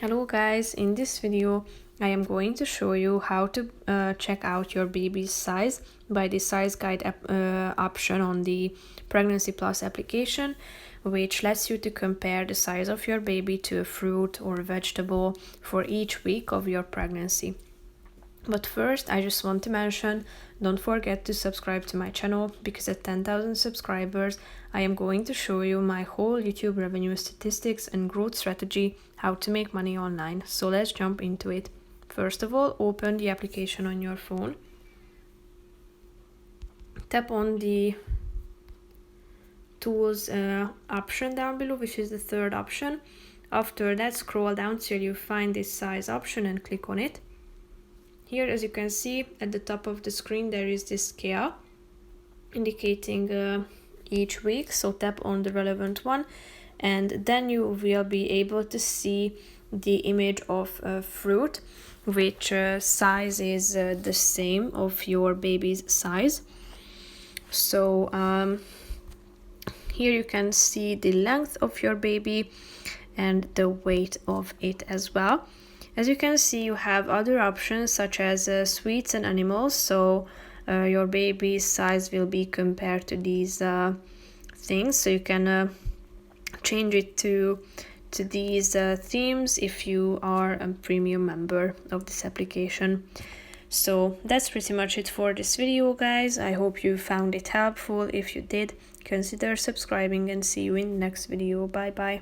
Hello guys, in this video I am going to show you how to check out your baby's size by the size guide option on the Pregnancy Plus application, which lets you to compare the size of your baby to a fruit or vegetable for each week of your pregnancy. But first, I just want to mention, don't forget to subscribe to my channel, because at 10,000 subscribers, I am going to show you my whole YouTube revenue statistics and growth strategy, how to make money online. So let's jump into it. First of all, open the application on your phone. Tap on the tools option down below, which is the third option. After that, scroll down till you find this size option and click on it. Here, as you can see, at the top of the screen, there is this scale indicating each week. So tap on the relevant one, and then you will be able to see the image of a fruit, which size is the same of your baby's size. So here you can see the length of your baby and the weight of it as well. As you can see, you have other options such as sweets and animals, so your baby's size will be compared to these things, so you can change it to these themes if you are a premium member of this application. So that's pretty much it for this video, guys. I hope you found it helpful. If you did, consider subscribing, and see you in the next video. Bye bye.